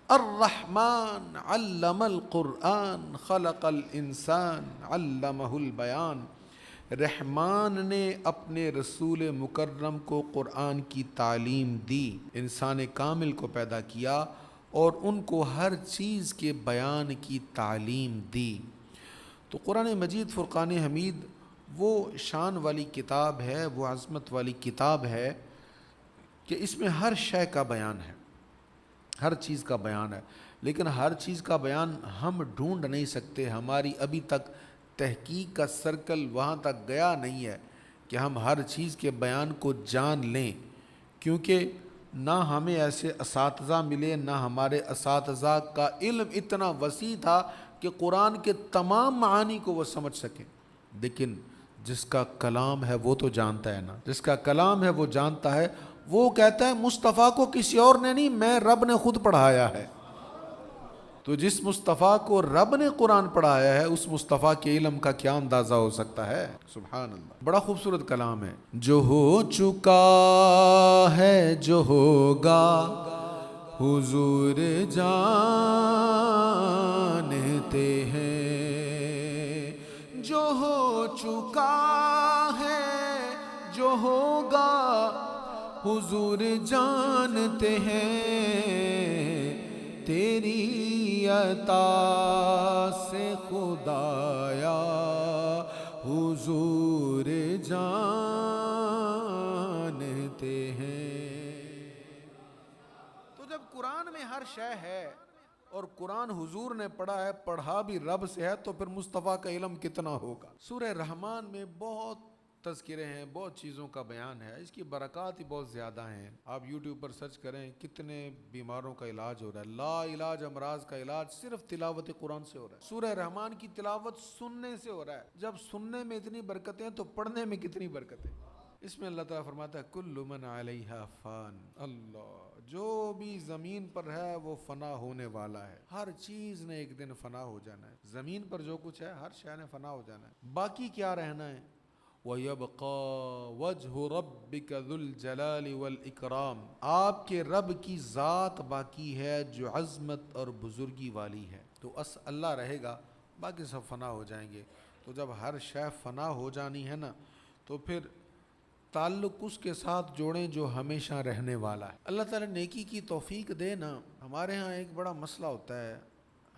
الرحمن علم القرآن خلق الانسان علمہ البیان، رحمان نے اپنے رسول مکرم کو قرآن کی تعلیم دی، انسان کامل کو پیدا کیا اور ان کو ہر چیز کے بیان کی تعلیم دی۔ تو قرآن مجید فرقان حمید وہ شان والی کتاب ہے، وہ عظمت والی کتاب ہے کہ اس میں ہر شے کا بیان ہے، ہر چیز کا بیان ہے، لیکن ہر چیز کا بیان ہم ڈھونڈ نہیں سکتے، ہماری ابھی تک تحقیق کا سرکل وہاں تک گیا نہیں ہے کہ ہم ہر چیز کے بیان کو جان لیں، کیونکہ نہ ہمیں ایسے اساتذہ ملے، نہ ہمارے اساتذہ کا علم اتنا وسیع تھا کہ قرآن کے تمام معانی کو وہ سمجھ سکیں۔ لیکن جس کا کلام ہے وہ تو جانتا ہے نا، جس کا کلام ہے وہ جانتا ہے، وہ کہتا ہے مصطفیٰ کو کسی اور نے نہیں، میں رب نے خود پڑھایا ہے۔ تو جس مصطفیٰ کو رب نے قرآن پڑھایا ہے، اس مصطفیٰ کے علم کا کیا اندازہ ہو سکتا ہے؟ سبحان اللہ، بڑا خوبصورت کلام ہے۔ جو ہو چکا ہے، جو ہوگا حضور جانتے ہیں جو ہو چکا ہے جو ہوگا حضور جانتے ہیں تیری عطا سے خدایا حضور جانتے ہیں۔ تو جب قرآن میں ہر شے ہے اور قرآن حضور نے پڑھا ہے، پڑھا بھی رب سے ہے، تو پھر مصطفیٰ کا علم کتنا ہوگا۔ سورہ رحمان میں بہت تذکرے ہیں، بہت چیزوں کا بیان ہے، اس کی برکات ہی بہت زیادہ ہیں۔ آپ یوٹیوب پر سرچ کریں کتنے بیماروں کا علاج ہو رہا ہے، لا علاج امراض کا علاج صرف تلاوت قرآن سے ہو رہا ہے۔ سورہ رحمان کی تلاوت سننے سے ہو رہا ہے، جب سننے میں اتنی برکتیں تو پڑھنے میں کتنی برکتیں۔ اس میں اللہ تعالیٰ فرماتا ہے کل من علیہا فان، اللہ جو بھی زمین پر ہے وہ فنا ہونے والا ہے، ہر چیز نے ایک دن فنا ہو جانا ہے، زمین پر جو کچھ ہے ہر شے نے فنا ہو جانا ہے، باقی کیا رہنا ہے؟ وَيَبْقَى وَجْهُ رَبِّكَ ذُو الْجَلَالِ وَالْإِكْرَامِ، آپ کے رب کی ذات باقی ہے جو عظمت اور بزرگی والی ہے۔ تو اللہ رہے گا، باقی سب فنا ہو جائیں گے۔ تو جب ہر شے فنا ہو جانی ہے نا، تو پھر تعلق اس کے ساتھ جوڑیں جو ہمیشہ رہنے والا ہے۔ اللہ تعالیٰ نیکی کی توفیق دے نا۔ ہمارے ہاں ایک بڑا مسئلہ ہوتا ہے،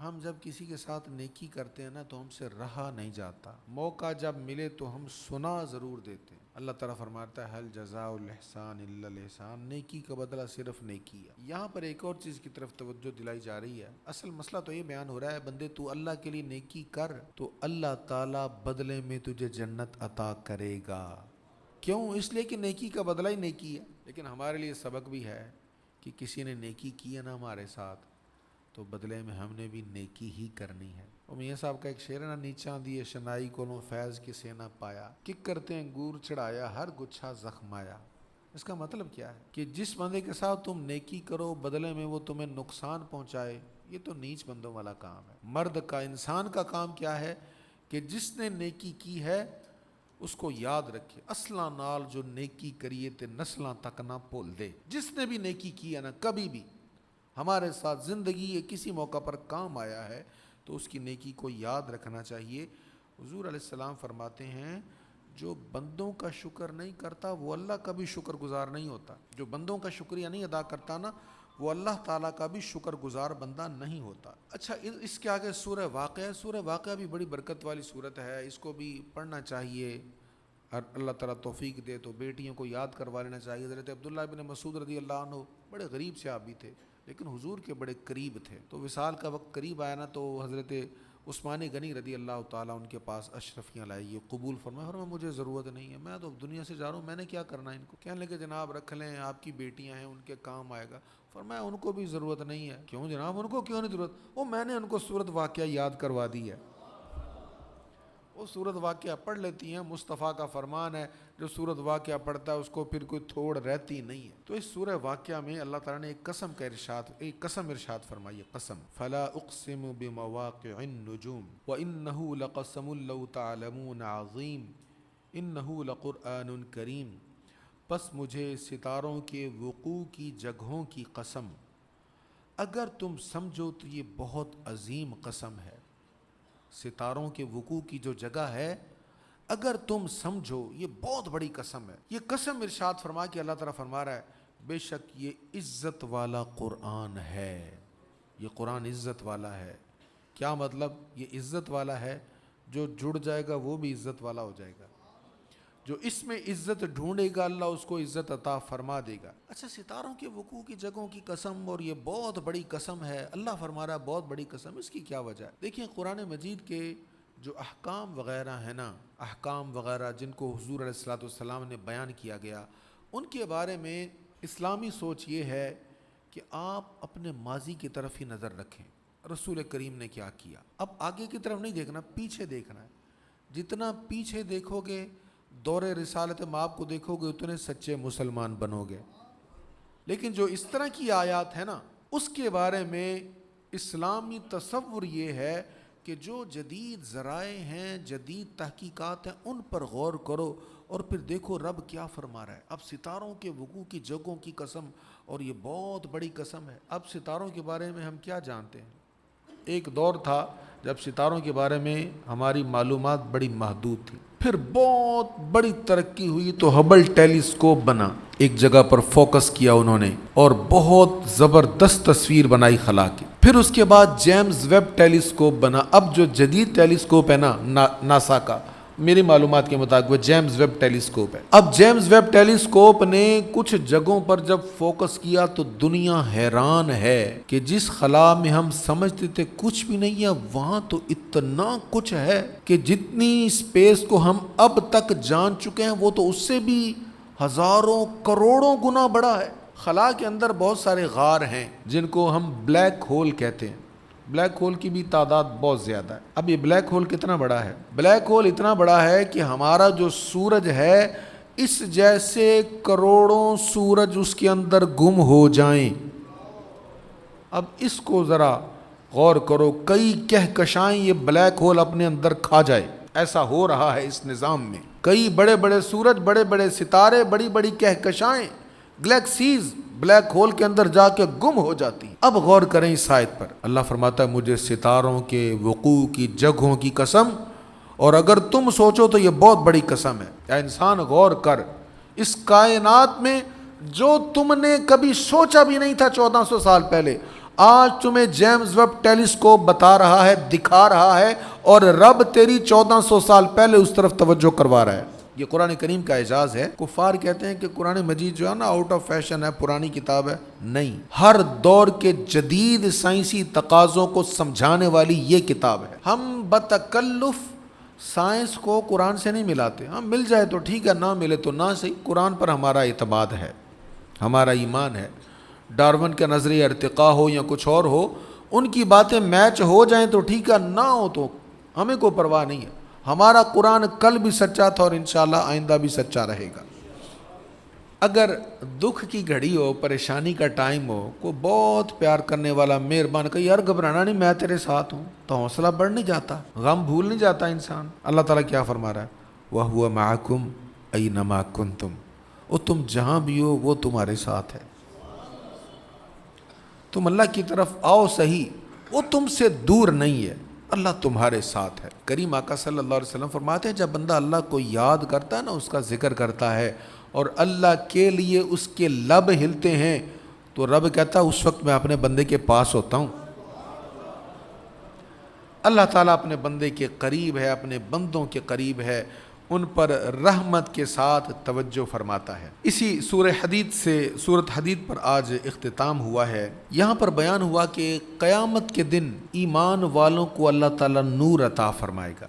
ہم جب کسی کے ساتھ نیکی کرتے ہیں نا تو ہم سے رہا نہیں جاتا، موقع جب ملے تو ہم سنا ضرور دیتے ہیں۔ اللہ تعالیٰ فرماتا ہے حل جزاء الاحسان الا الاحسان، نیکی کا بدلہ صرف نیکی ہے۔ یہاں پر ایک اور چیز کی طرف توجہ دلائی جا رہی ہے۔ اصل مسئلہ تو یہ بیان ہو رہا ہے بندے تو اللہ کے لیے نیکی کر تو اللہ تعالیٰ بدلے میں تجھے جنت عطا کرے گا۔ کیوں؟ اس لیے کہ نیکی کا بدلہ ہی نیکی ہے۔ لیکن ہمارے لیے سبق بھی ہے کہ کسی نے نیکی کی ہے نا ہمارے ساتھ تو بدلے میں ہم نے بھی نیکی ہی کرنی ہے۔ اور میاں صاحب کا ایک شعر ہے نا، نیچاں دیے شنائی کولوں فیض کسے نہ پایا، کک کرتے ہیں گور چڑھایا ہر گچھا زخمایا۔ اس کا مطلب کیا ہے کہ جس بندے کے ساتھ تم نیکی کرو بدلے میں وہ تمہیں نقصان پہنچائے، یہ تو نیچ بندوں والا کام ہے۔ مرد کا، انسان کا کام کیا ہے کہ جس نے نیکی کی ہے اس کو یاد رکھے، اصلاں نال جو نیکی کریے تے نسلاں تک نہ بھول دے۔ جس نے بھی نیکی کی ہے نا، کبھی بھی ہمارے ساتھ زندگی یا کسی موقع پر کام آیا ہے تو اس کی نیکی کو یاد رکھنا چاہیے۔ حضور علیہ السلام فرماتے ہیں جو بندوں کا شکر نہیں کرتا وہ اللہ کا بھی شکر گزار نہیں ہوتا۔ جو بندوں کا شکریہ نہیں ادا کرتا نا وہ اللہ تعالیٰ کا بھی شکر گزار بندہ نہیں ہوتا۔ اچھا، اس کے آگے سورہ واقعہ، سورہ واقعہ بھی بڑی برکت والی صورت ہے، اس کو بھی پڑھنا چاہیے۔ اللہ تعالیٰ توفیق دے تو بیٹیوں کو یاد کروا لینا چاہیے۔ حضرت عبداللہ بن مسعود رضی اللہ عنہ بڑے غریب صحابی تھے لیکن حضور کے بڑے قریب تھے، تو وصال کا وقت قریب آیا نا تو حضرت عثمان غنی رضی اللہ تعالیٰ ان کے پاس اشرفیاں لائی، یہ قبول فرمایا۔ فرمایا مجھے ضرورت نہیں ہے، میں تو دنیا سے جا رہا ہوں، میں نے کیا کرنا ہے ان کو۔ کہنے لگے جناب رکھ لیں، آپ کی بیٹیاں ہیں ان کے کام آئے گا۔ فرمایا ان کو بھی ضرورت نہیں ہے۔ کیوں جناب ان کو کیوں نہیں ضرورت؟ وہ میں نے ان کو سورت واقعہ یاد کروا دی ہے، وہ سورت واقعہ پڑھ لیتی ہیں۔ مصطفیٰ کا فرمان ہے جو سورت واقعہ پڑھتا ہے اس کو پھر کوئی تھوڑ رہتی نہیں ہے۔ تو اس سورہ واقعہ میں اللہ تعالیٰ نے ایک قسم ارشاد فرمائی ہے، قسم فلا اقسم بمواقع النجوم وانہ لقسم لو تعلمون عظیم انہ لقرآن کریم، پس مجھے ستاروں کے وقوع کی جگہوں کی قسم، اگر تم سمجھو تو یہ بہت عظیم قسم ہے۔ ستاروں کے وقوع کی جو جگہ ہے اگر تم سمجھو یہ بہت بڑی قسم ہے۔ یہ قسم ارشاد فرما کے اللہ تعالیٰ فرما رہا ہے بے شک یہ عزت والا قرآن ہے، یہ قرآن عزت والا ہے۔ کیا مطلب؟ یہ عزت والا ہے، جو جڑ جائے گا وہ بھی عزت والا ہو جائے گا، جو اس میں عزت ڈھونڈے گا اللہ اس کو عزت عطا فرما دے گا۔ اچھا، ستاروں کے وقوع کی جگہوں کی قسم اور یہ بہت بڑی قسم ہے، اللہ فرما رہا ہے بہت بڑی قسم، اس کی کیا وجہ ہے؟ دیکھیں قرآن مجید کے جو احکام وغیرہ ہیں نا، احکام وغیرہ جن کو حضور علیہ الصلوۃ والسلام نے بیان کیا گیا، ان کے بارے میں اسلامی سوچ یہ ہے کہ آپ اپنے ماضی کی طرف ہی نظر رکھیں، رسول کریم نے کیا کیا۔ اب آگے کی طرف نہیں دیکھنا، پیچھے دیکھنا ہے۔ جتنا پیچھے دیکھو گے، دور رسالت مآب کو دیکھو گے، اتنے سچے مسلمان بنو گے۔ لیکن جو اس طرح کی آیات ہے نا اس کے بارے میں اسلامی تصور یہ ہے کہ جو جدید ذرائع ہیں، جدید تحقیقات ہیں، ان پر غور کرو، اور پھر دیکھو رب کیا فرما رہا ہے. اب ستاروں کے وقوع کی جگہوں کی قسم، اور یہ بہت بڑی قسم ہے. اب ستاروں کے بارے میں ہم کیا جانتے ہیں؟ ایک دور تھا جب ستاروں کے بارے میں ہماری معلومات بڑی محدود تھی. پھر بہت بڑی ترقی ہوئی تو ہبل ٹیلیسکوپ بنا، ایک جگہ پر فوکس کیا انہوں نے اور بہت زبردست تصویر بنائی خلا کی. پھر اس کے بعد جیمز ویب ٹیلیسکوپ بنا. اب جو جدید ٹیلیسکوپ ہے نا ناسا کا، میری معلومات کے مطابق وہ جیمز ویب ٹیلیسکوپ ہے. اب جیمز ویب ٹیلیسکوپ نے کچھ جگہوں پر جب فوکس کیا تو دنیا حیران ہے کہ جس خلا میں ہم سمجھتے تھے کچھ بھی نہیں ہے، وہاں تو اتنا کچھ ہے کہ جتنی اسپیس کو ہم اب تک جان چکے ہیں وہ تو اس سے بھی ہزاروں کروڑوں گنا بڑا ہے. خلا کے اندر بہت سارے غار ہیں جن کو ہم بلیک ہول کہتے ہیں. بلیک ہول کی بھی تعداد بہت زیادہ ہے. اب یہ بلیک ہول کتنا بڑا ہے؟ بلیک ہول اتنا بڑا ہے کہ ہمارا جو سورج ہے اس جیسے کروڑوں سورج اس کے اندر گم ہو جائیں. اب اس کو ذرا غور کرو، کئی کہکشائیں یہ بلیک ہول اپنے اندر کھا جائے. ایسا ہو رہا ہے اس نظام میں. کئی بڑے بڑے سورج، بڑے بڑے ستارے، بڑی بڑی کہکشائیں، گلیکسیز بلیک ہول کے اندر جا کے گم ہو جاتی. اب غور کریں اس آیت پر. اللہ فرماتا ہے مجھے ستاروں کے وقوع کی جگہوں کی قسم، اور اگر تم سوچو تو یہ بہت بڑی قسم ہے. یا انسان غور کر، اس کائنات میں جو تم نے کبھی سوچا بھی نہیں تھا 1400 سال پہلے، آج تمہیں جیمز ویب ٹیلیسکوپ بتا رہا ہے، دکھا رہا ہے، اور رب تیری 1400 سال پہلے اس طرف توجہ کروا رہا ہے. یہ قرآن کریم کا اعجاز ہے. کفار کہتے ہیں کہ قرآن مجید جو ہے نا آؤٹ آف فیشن ہے، پرانی کتاب ہے. نہیں، ہر دور کے جدید سائنسی تقاضوں کو سمجھانے والی یہ کتاب ہے. ہم بتکلف سائنس کو قرآن سے نہیں ملاتے. ہم مل جائے تو ٹھیک ہے، نہ ملے تو نہ صحیح. قرآن پر ہمارا اعتماد ہے، ہمارا ایمان ہے. ڈارون کا نظریہ ارتقاء ہو یا کچھ اور ہو، ان کی باتیں میچ ہو جائیں تو ٹھیک ہے، نہ ہو تو ہمیں کوئی پرواہ نہیں ہے. ہمارا قرآن کل بھی سچا تھا اور انشاءاللہ آئندہ بھی سچا رہے گا. اگر دکھ کی گھڑی ہو، پریشانی کا ٹائم ہو، کوئی بہت پیار کرنے والا مہربان کہ یار گھبرانا نہیں، میں تیرے ساتھ ہوں، تو حوصلہ بڑھ نہیں جاتا، غم بھول نہیں جاتا انسان. اللہ تعالیٰ کیا فرما رہا ہے؟ وَهُوَ مَعَكُمْ أَيْنَمَا كُنْتُمْ، وہ تم جہاں بھی ہو وہ تمہارے ساتھ ہے. تم اللہ کی طرف آؤ صحیح، وہ تم سے دور نہیں ہے، اللہ تمہارے ساتھ ہے. کریم آقا صلی اللہ علیہ وسلم فرماتے ہیں جب بندہ اللہ کو یاد کرتا ہے نا، اس کا ذکر کرتا ہے اور اللہ کے لیے اس کے لب ہلتے ہیں، تو رب کہتا ہے اس وقت میں اپنے بندے کے پاس ہوتا ہوں. اللہ تعالیٰ اپنے بندے کے قریب ہے، اپنے بندوں کے قریب ہے، ان پر رحمت کے ساتھ توجہ فرماتا ہے. اسی سورہ حدید سے سورۃ حدید پر آج اختتام ہوا ہے. یہاں پر بیان ہوا کہ قیامت کے دن ایمان والوں کو اللہ تعالیٰ نور عطا فرمائے گا.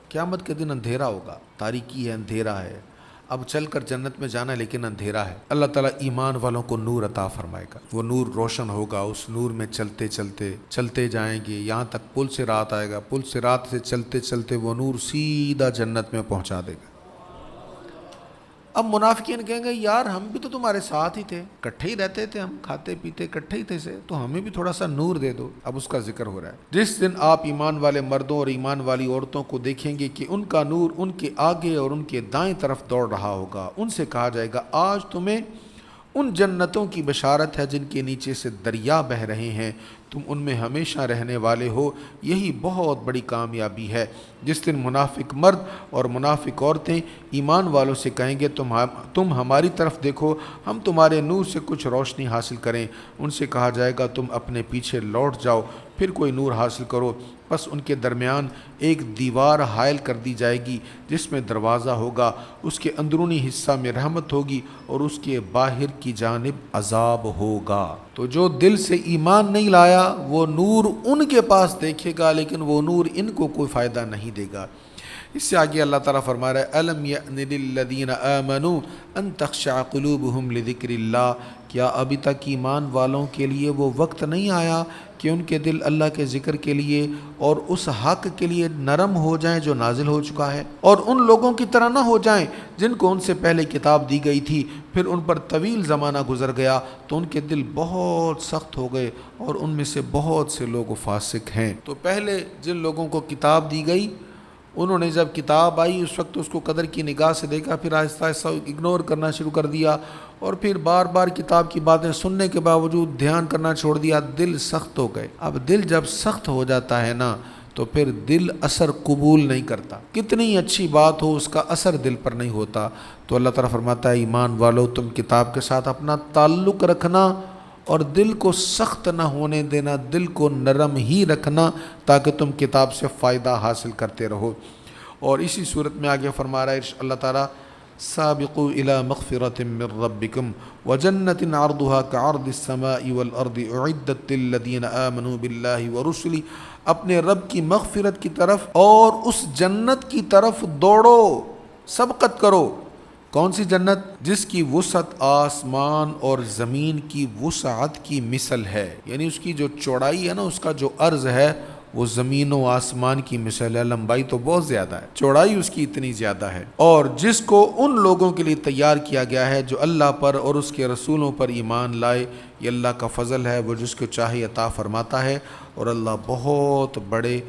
قیامت کے دن اندھیرا ہوگا، تاریکی ہے، اندھیرا ہے. اب چل کر جنت میں جانا ہے لیکن اندھیرا ہے. اللہ تعالیٰ ایمان والوں کو نور عطا فرمائے گا. وہ نور روشن ہوگا، اس نور میں چلتے چلتے چلتے جائیں گے، یہاں تک پل صراط آئے گا. پل صراط سے چلتے چلتے وہ نور سیدھا جنت میں پہنچا دے گا. اب منافقین کہیں گے یار ہم بھی تو تمہارے ساتھ ہی تھے، کٹھے ہی رہتے تھے، ہم کھاتے پیتے کٹھے ہی تھے سے، تو ہمیں بھی تھوڑا سا نور دے دو. اب اس کا ذکر ہو رہا ہے. جس دن آپ ایمان والے مردوں اور ایمان والی عورتوں کو دیکھیں گے کہ ان کا نور ان کے آگے اور ان کے دائیں طرف دوڑ رہا ہوگا، ان سے کہا جائے گا آج تمہیں ان جنتوں کی بشارت ہے جن کے نیچے سے دریا بہہ رہے ہیں، تم ان میں ہمیشہ رہنے والے ہو، یہی بہت بڑی کامیابی ہے. جس دن منافق مرد اور منافق عورتیں ایمان والوں سے کہیں گے تم ہماری طرف دیکھو، ہم تمہارے نور سے کچھ روشنی حاصل کریں. ان سے کہا جائے گا تم اپنے پیچھے لوٹ جاؤ، پھر کوئی نور حاصل کرو. بس ان کے درمیان ایک دیوار حائل کر دی جائے گی جس میں دروازہ ہوگا، اس کے اندرونی حصہ میں رحمت ہوگی اور اس کے باہر کی جانب عذاب ہوگا. تو جو دل سے ایمان نہیں لایا وہ نور ان کے پاس دیکھے گا لیکن وہ نور ان کو کوئی فائدہ نہیں دے گا. اس سے آگے اللہ تعالیٰ فرما رہا ہے الم یأن للذین آمنوا ان تخشع قلوبہم لذکر اللہ، کیا ابھی تک ایمان والوں کے لیے وہ وقت نہیں آیا کہ ان کے دل اللہ کے ذکر کے لیے اور اس حق کے لیے نرم ہو جائیں جو نازل ہو چکا ہے، اور ان لوگوں کی طرح نہ ہو جائیں جن کو ان سے پہلے کتاب دی گئی تھی، پھر ان پر طویل زمانہ گزر گیا تو ان کے دل بہت سخت ہو گئے اور ان میں سے بہت سے لوگ فاسق ہیں. تو پہلے جن لوگوں کو کتاب دی گئی انہوں نے جب کتاب آئی اس وقت اس کو قدر کی نگاہ سے دیکھا، پھر آہستہ آہستہ اگنور کرنا شروع کر دیا، اور پھر بار بار کتاب کی باتیں سننے کے باوجود دھیان کرنا چھوڑ دیا، دل سخت ہو گئے۔ اب دل جب سخت ہو جاتا ہے نا تو پھر دل اثر قبول نہیں کرتا، کتنی اچھی بات ہو اس کا اثر دل پر نہیں ہوتا۔ تو اللہ تعالیٰ فرماتا ہے ایمان والو تم کتاب کے ساتھ اپنا تعلق رکھنا اور دل کو سخت نہ ہونے دینا، دل کو نرم ہی رکھنا تاکہ تم کتاب سے فائدہ حاصل کرتے رہو۔ اور اسی صورت میں آگے فرما رہا ہے اللہ تعالیٰ سابقوا الى مغفرۃ من ربکم وجنۃ عرضها كعرض السماء والارض اعدت للذین آمنوا باللہ ورسلہ، اپنے رب کی مغفرت کی طرف اور اس جنت کی طرف دوڑو، سبقت کرو۔ کون سی جنت؟ جس کی وسعت آسمان اور زمین کی وسعت کی مثل ہے، یعنی اس کی جو چوڑائی ہے نا، اس کا جو عرض ہے وہ زمین و آسمان کی مثل ہے، لمبائی تو بہت زیادہ ہے، چوڑائی اس کی اتنی زیادہ ہے، اور جس کو ان لوگوں کے لیے تیار کیا گیا ہے جو اللہ پر اور اس کے رسولوں پر ایمان لائے۔ یہ اللہ کا فضل ہے، وہ جس کو چاہے عطا فرماتا ہے، اور اللہ بہت بڑے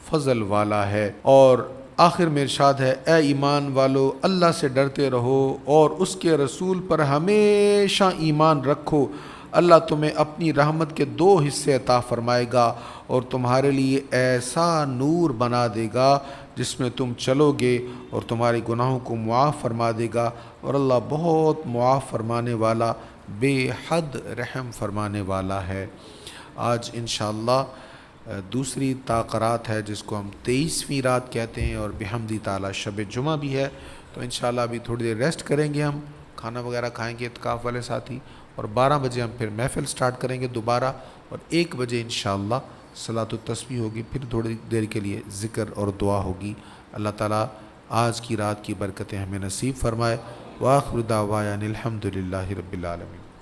فضل والا ہے۔ اور آخر میں ارشاد ہے اے ایمان والو اللہ سے ڈرتے رہو اور اس کے رسول پر ہمیشہ ایمان رکھو، اللہ تمہیں اپنی رحمت کے 2 حصے عطا فرمائے گا اور تمہارے لیے ایسا نور بنا دے گا جس میں تم چلو گے، اور تمہارے گناہوں کو معاف فرما دے گا، اور اللہ بہت معاف فرمانے والا، بے حد رحم فرمانے والا ہے۔ آج انشاءاللہ دوسری تاقرات ہے جس کو ہم 23ویں رات کہتے ہیں، اور بحمد تعالیٰ شب جمعہ بھی ہے، تو انشاءاللہ ابھی تھوڑی دیر ریسٹ کریں گے، ہم کھانا وغیرہ کھائیں گے اعتکاف والے ساتھی، اور 12 بجے ہم پھر محفل سٹارٹ کریں گے دوبارہ، اور 1 بجے انشاءاللہ صلاۃ التسبیح ہوگی، پھر تھوڑی دیر کے لیے ذکر اور دعا ہوگی۔ اللہ تعالیٰ آج کی رات کی برکتیں ہمیں نصیب فرمائے۔ وآخر دعوانا الحمدللہ رب العالمین۔